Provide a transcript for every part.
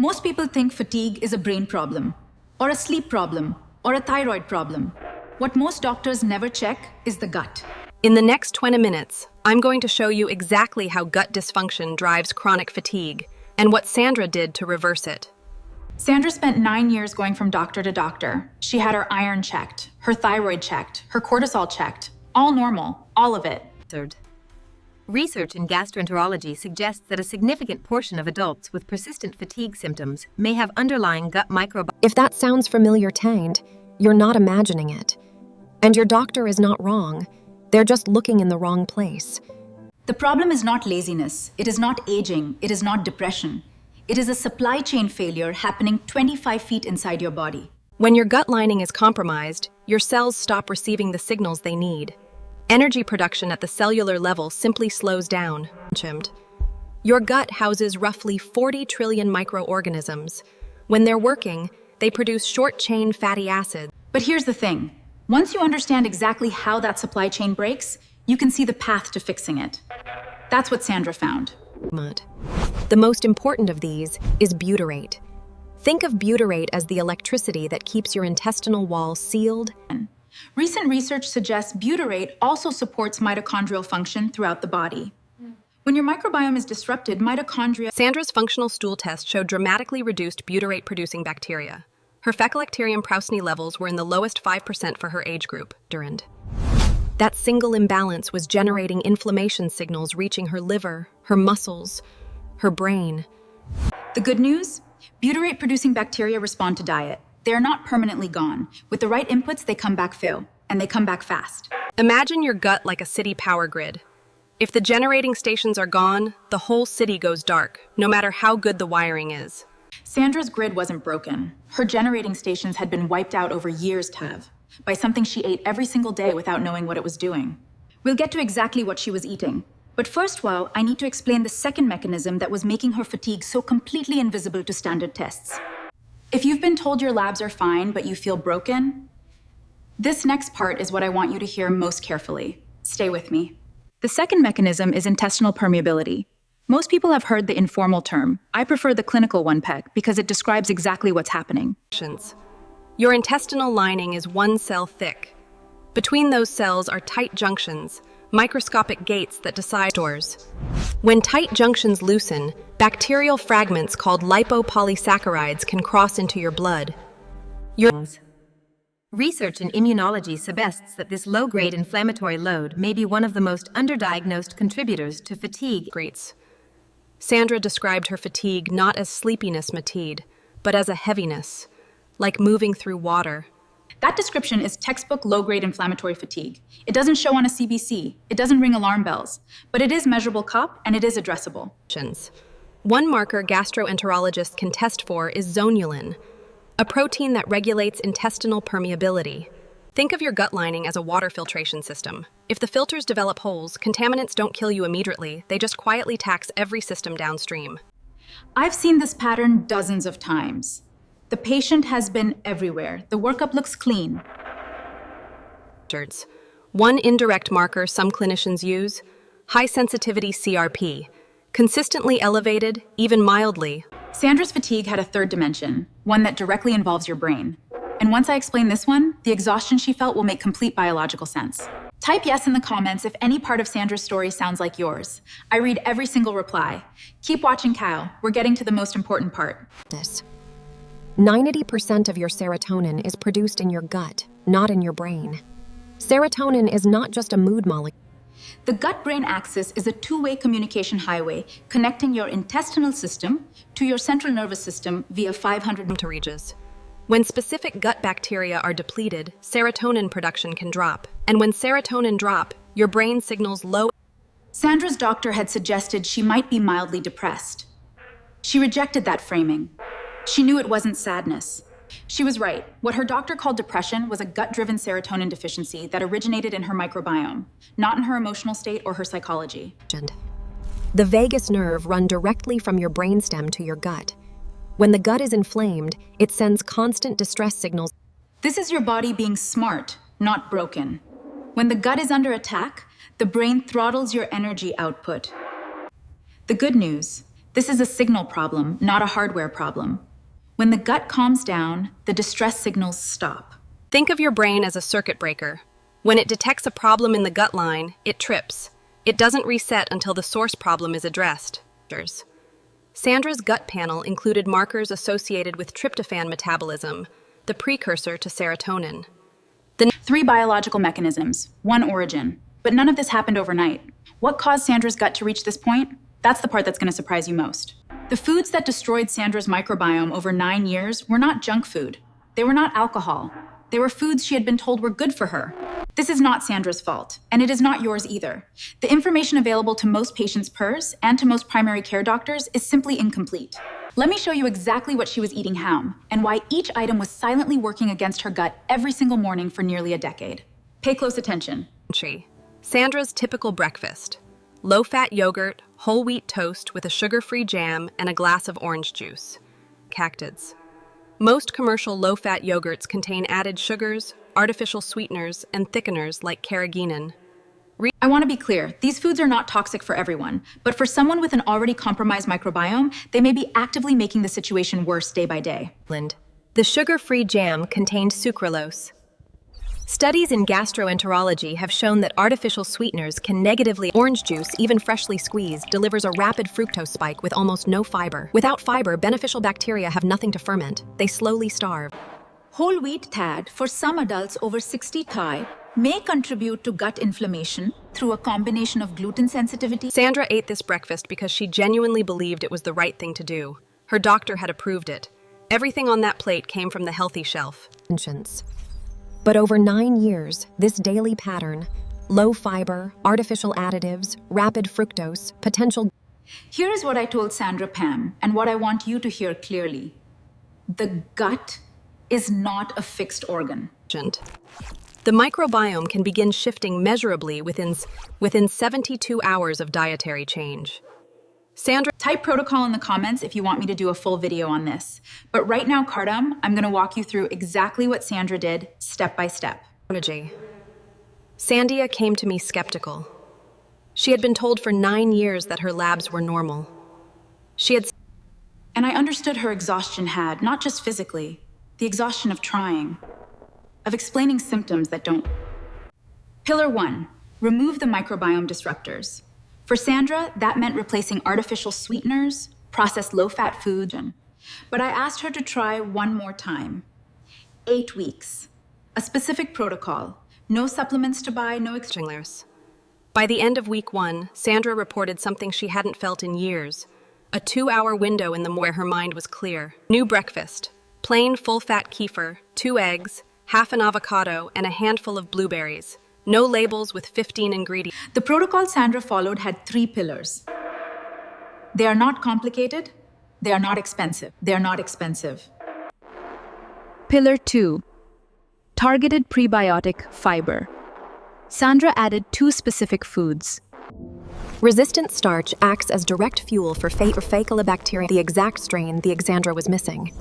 Most people think fatigue is a brain problem, or a sleep problem, or a thyroid problem. What most doctors never check is the gut. In the next 20 minutes, I'm going to show you exactly how gut dysfunction drives chronic fatigue and what Sandra did to reverse it. Sandra spent 9 years going from doctor to doctor. She had her iron checked, her thyroid checked, her cortisol checked. All normal, all of it. Research in gastroenterology suggests that a significant portion of adults with persistent fatigue symptoms may have underlying gut microbiome. If that sounds familiar taint, you're not imagining it. And your doctor is not wrong. They're just looking in the wrong place. The problem is not laziness, it is not aging, it is not depression. It is a supply chain failure happening 25 feet inside your body. When your gut lining is compromised, your cells stop receiving the signals they need. Energy production at the cellular level simply slows down. Your gut houses roughly 40 trillion microorganisms. When they're working, they produce short-chain fatty acids. But here's the thing. Once you understand exactly how that supply chain breaks, you can see the path to fixing it. That's what Sandra found. The most important of these is butyrate. Think of butyrate as the electricity that keeps your intestinal wall sealed. Recent research suggests butyrate also supports mitochondrial function throughout the body. When your microbiome is disrupted, mitochondria... Sandra's functional stool test showed dramatically reduced butyrate-producing bacteria. Her Fecalacterium prausnii levels were in the lowest 5% for her age group. That single imbalance was generating inflammation signals reaching her liver, her muscles, her brain. The good news? Butyrate-producing bacteria respond to diet. They are not permanently gone. With the right inputs, they come back and they come back fast. Imagine your gut like a city power grid. If the generating stations are gone, the whole city goes dark, no matter how good the wiring is. Sandra's grid wasn't broken. Her generating stations had been wiped out over years, Tav, by something she ate every single day without knowing what it was doing. We'll get to exactly what she was eating. But first, I need to explain the second mechanism that was making her fatigue so completely invisible to standard tests. If you've been told your labs are fine, but you feel broken, this next part is what I want you to hear most carefully. Stay with me. The second mechanism is intestinal permeability. Most people have heard the informal term. I prefer the clinical one, Peck, because it describes exactly what's happening. Your intestinal lining is one cell thick. Between those cells are tight junctions, microscopic gates that decide stores. When tight junctions loosen, bacterial fragments called lipopolysaccharides can cross into your blood. Research in immunology suggests that this low-grade inflammatory load may be one of the most underdiagnosed contributors to fatigue. Sandra described her fatigue not as sleepiness fatigue, but as a heaviness, like moving through water. That description is textbook low-grade inflammatory fatigue. It doesn't show on a CBC, it doesn't ring alarm bells, but it is measurable cup and it is addressable. One marker gastroenterologists can test for is zonulin, a protein that regulates intestinal permeability. Think of your gut lining as a water filtration system. If the filters develop holes, contaminants don't kill you immediately, they just quietly tax every system downstream. I've seen this pattern dozens of times. The patient has been everywhere. The workup looks clean. One indirect marker some clinicians use, high-sensitivity CRP, consistently elevated, even mildly. Sandra's fatigue had a third dimension, one that directly involves your brain. And once I explain this one, the exhaustion she felt will make complete biological sense. Type yes in the comments if any part of Sandra's story sounds like yours. I read every single reply. Keep watching, Kyle. We're getting to the most important part. 90% of your serotonin is produced in your gut, not in your brain. Serotonin is not just a mood molecule. The gut-brain axis is a two-way communication highway connecting your intestinal system to your central nervous system via 500 regions. When specific gut bacteria are depleted, serotonin production can drop. And when serotonin drop, your brain signals low. Sandra's doctor had suggested she might be mildly depressed. She rejected that framing. She knew it wasn't sadness. She was right. What her doctor called depression was a gut-driven serotonin deficiency that originated in her microbiome, not in her emotional state or her psychology. The vagus nerve runs directly from your brainstem to your gut. When the gut is inflamed, it sends constant distress signals. This is your body being smart, not broken. When the gut is under attack, the brain throttles your energy output. The good news, This is a signal problem, not a hardware problem. When the gut calms down, the distress signals stop. Think of your brain as a circuit breaker. When it detects a problem in the gut line, it trips. It doesn't reset until the source problem is addressed. Sandra's gut panel included markers associated with tryptophan metabolism, the precursor to serotonin. The 3 biological mechanisms, 1 origin. But none of this happened overnight. What caused Sandra's gut to reach this point? That's the part that's going to surprise you most. The foods that destroyed Sandra's microbiome over 9 years were not junk food. They were not alcohol. They were foods she had been told were good for her. This is not Sandra's fault, and it is not yours either. The information available to most patients' PERS and to most primary care doctors is simply incomplete. Let me show you exactly what she was eating how, and why each item was silently working against her gut every single morning for nearly a decade. Pay close attention. Sandra's typical breakfast: low-fat yogurt, whole wheat toast with a sugar-free jam, and a glass of orange juice. Cactids. Most commercial low-fat yogurts contain added sugars, artificial sweeteners, and thickeners like carrageenan. I want to be clear, these foods are not toxic for everyone, but for someone with an already compromised microbiome, they may be actively making the situation worse day by day. The sugar-free jam contained sucralose. Studies in gastroenterology have shown that artificial sweeteners can negatively. Orange juice, even freshly squeezed, delivers a rapid fructose spike with almost no fiber. Without fiber, beneficial bacteria have nothing to ferment. They slowly starve. Whole wheat TAD for some adults over 60 Thai may contribute to gut inflammation through a combination of gluten sensitivity. Sandra ate this breakfast because she genuinely believed it was the right thing to do. Her doctor had approved it. Everything on that plate came from the healthy shelf. But over 9 years, this daily pattern, low fiber, artificial additives, rapid fructose, potential. Here is what I told Sandra Pam, and what I want you to hear clearly. The gut is not a fixed organ. The microbiome can begin shifting measurably within 72 hours of dietary change. Sandra, type protocol in the comments if you want me to do a full video on this. But right now, Kardam, I'm going to walk you through exactly what Sandra did, step by step. Sandia came to me skeptical. She had been told for 9 years that her labs were normal. And I understood her exhaustion had, not just physically, the exhaustion of trying, of explaining symptoms that don't. Pillar 1, remove the microbiome disruptors. For Sandra, that meant replacing artificial sweeteners, processed low-fat foods. But I asked her to try one more time. 8 weeks. A specific protocol. No supplements to buy, no extra. By the end of week 1, Sandra reported something she hadn't felt in years. A 2-hour window in the morning where her mind was clear. New breakfast. Plain full-fat kefir, 2 eggs, half an avocado, and a handful of blueberries. No labels with 15 ingredients. The protocol Sandra followed had 3 pillars. They are not complicated. They are not expensive. They are not expensive. Pillar 2. Targeted prebiotic fiber. Sandra added 2 specific foods. Resistant starch acts as direct fuel for Faecalibacterium, the exact strain the Xandra was missing.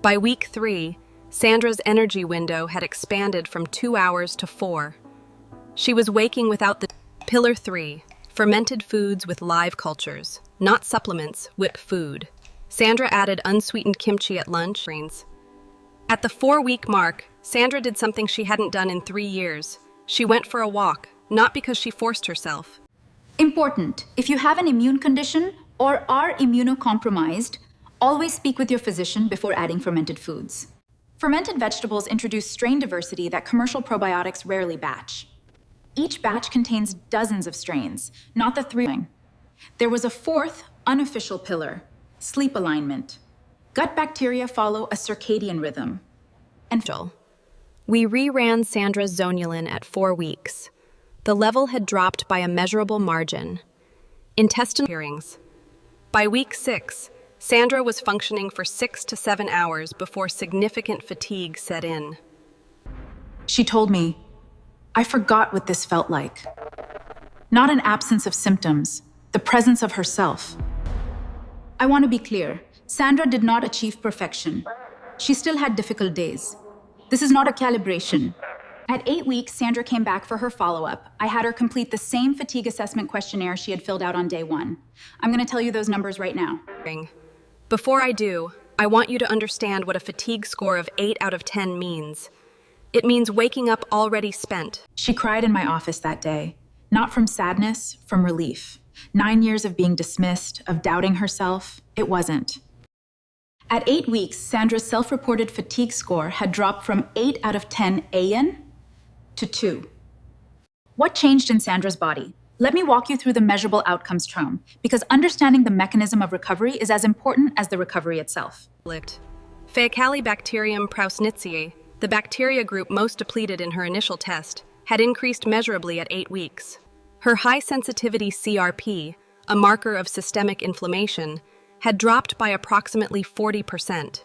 By week 3, Sandra's energy window had expanded from 2 hours to 4. She was waking without the. Pillar 3, fermented foods with live cultures, not supplements, whip food. Sandra added unsweetened kimchi at lunch. At the 4-week mark, Sandra did something she hadn't done in 3 years. She went for a walk, not because she forced herself. Important. If you have an immune condition or are immunocompromised, always speak with your physician before adding fermented foods. Fermented vegetables introduce strain diversity that commercial probiotics rarely batch. Each batch contains dozens of strains, not the 3. There was a 4th, unofficial pillar, sleep alignment. Gut bacteria follow a circadian rhythm. And we reran Sandra's zonulin at 4 weeks. The level had dropped by a measurable margin. Intestinal hearings. By week 6, Sandra was functioning for 6 to 7 hours before significant fatigue set in. She told me, I forgot what this felt like. Not an absence of symptoms, the presence of herself. I want to be clear, Sandra did not achieve perfection. She still had difficult days. This is not a calibration. At 8 weeks, Sandra came back for her follow-up. I had her complete the same fatigue assessment questionnaire she had filled out on day 1. I'm going to tell you those numbers right now. Before I do, I want you to understand what a fatigue score of 8 out of 10 means. It means waking up already spent. She cried in my office that day. Not from sadness, from relief. 9 years of being dismissed, of doubting herself. It wasn't. At 8 weeks, Sandra's self-reported fatigue score had dropped from 8 out of 10 AN to 2. What changed in Sandra's body? Let me walk you through the measurable outcomes trial, because understanding the mechanism of recovery is as important as the recovery itself. Faecalibacterium prausnitzii, the bacteria group most depleted in her initial test, had increased measurably at 8 weeks. Her high-sensitivity CRP, a marker of systemic inflammation, had dropped by approximately 40%.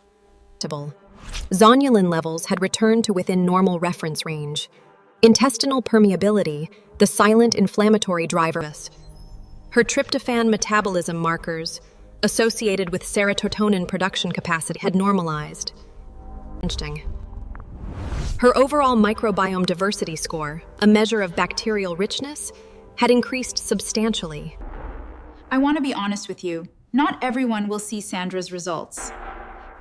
Zonulin levels had returned to within normal reference range. Intestinal permeability, the silent inflammatory driver. Her tryptophan metabolism markers, associated with serotonin production capacity, had normalized. Her overall microbiome diversity score, a measure of bacterial richness, had increased substantially. I want to be honest with you. Not everyone will see Sandra's results.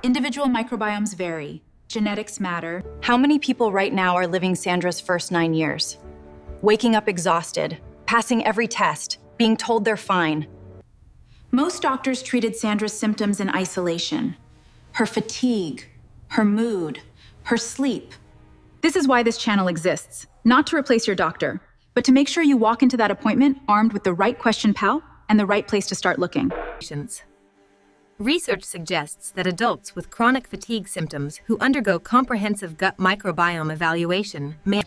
Individual microbiomes vary. Genetics matter. How many people right now are living Sandra's first 9 years? Waking up exhausted, passing every test, being told they're fine. Most doctors treated Sandra's symptoms in isolation. Her fatigue, her mood, her sleep. This is why this channel exists. Not to replace your doctor, but to make sure you walk into that appointment armed with the right question pal and the right place to start looking. Research suggests that adults with chronic fatigue symptoms who undergo comprehensive gut microbiome evaluation may.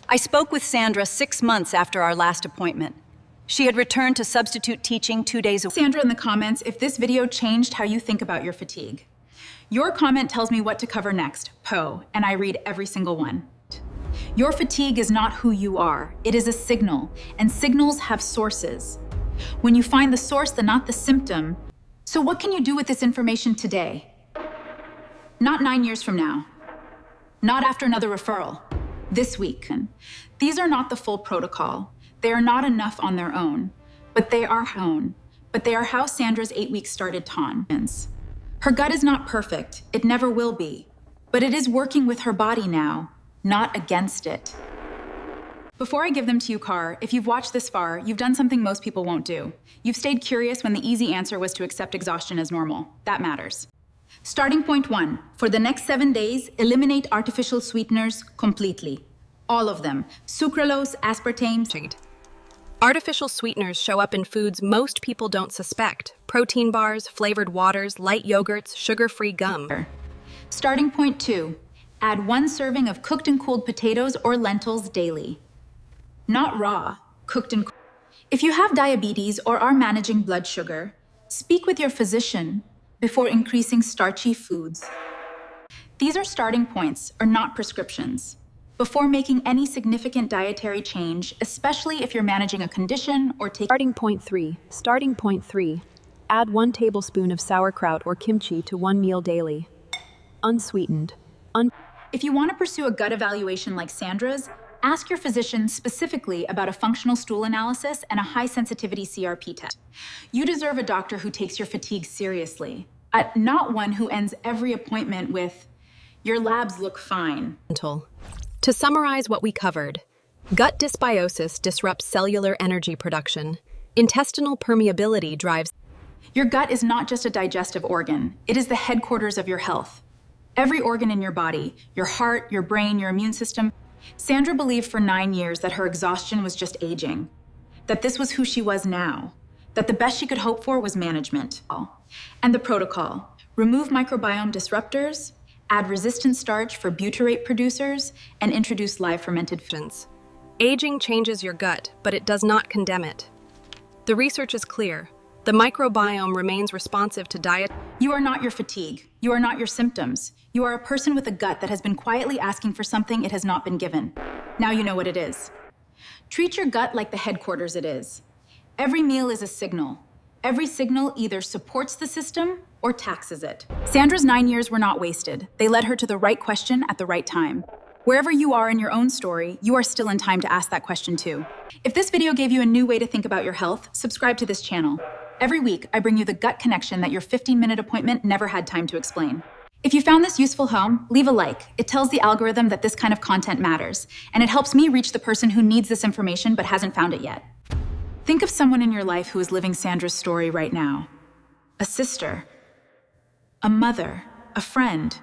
I spoke with Sandra 6 months after our last appointment. She had returned to substitute teaching 2 days a week. Sandra in the comments if this video changed how you think about your fatigue. Your comment tells me what to cover next, PO, and I read every single one. Your fatigue is not who you are. It is a signal, and signals have sources. When you find the source, then not the symptom. So what can you do with this information today? Not 9 years from now. Not after another referral. This week. These are not the full protocol. They are not enough on their own, but they are how Sandra's 8 weeks started tons. Her gut is not perfect. It never will be. But it is working with her body now, not against it. Before I give them to you, Car, if you've watched this far, you've done something most people won't do. You've stayed curious when the easy answer was to accept exhaustion as normal. That matters. Starting point 1, for the next 7 days, eliminate artificial sweeteners completely. All of them. Sucralose, aspartame. Artificial sweeteners show up in foods most people don't suspect. Protein bars, flavored waters, light yogurts, sugar-free gum. Starting point 2, add 1 serving of cooked and cooled potatoes or lentils daily. Not raw, cooked and cooled. If you have diabetes or are managing blood sugar, speak with your physician before increasing starchy foods. These are starting points, or not prescriptions, before making any significant dietary change, especially if you're managing a condition or taking. Starting point 3. Add 1 tablespoon of sauerkraut or kimchi to 1 meal daily. Unsweetened. If you want to pursue a gut evaluation like Sandra's, ask your physician specifically about a functional stool analysis and a high-sensitivity CRP test. You deserve a doctor who takes your fatigue seriously, not one who ends every appointment with, "Your labs look fine." To summarize what we covered, gut dysbiosis disrupts cellular energy production. Intestinal permeability drives. Your gut is not just a digestive organ. It is the headquarters of your health. Every organ in your body, your heart, your brain, your immune system. Sandra believed for 9 years that her exhaustion was just aging, that this was who she was now, that the best she could hope for was management. And the protocol: remove microbiome disruptors, add resistant starch for butyrate producers, and introduce live fermented foods. Aging changes your gut, but it does not condemn it. The research is clear. The microbiome remains responsive to diet. You are not your fatigue. You are not your symptoms. You are a person with a gut that has been quietly asking for something it has not been given. Now you know what it is. Treat your gut like the headquarters it is. Every meal is a signal. Every signal either supports the system or taxes it. Sandra's 9 years were not wasted. They led her to the right question at the right time. Wherever you are in your own story, you are still in time to ask that question too. If this video gave you a new way to think about your health, subscribe to this channel. Every week, I bring you the gut connection that your 15-minute appointment never had time to explain. If you found this useful home, leave a like. It tells the algorithm that this kind of content matters, and it helps me reach the person who needs this information but hasn't found it yet. Think of someone in your life who is living Sandra's story right now. A sister, a mother, a friend,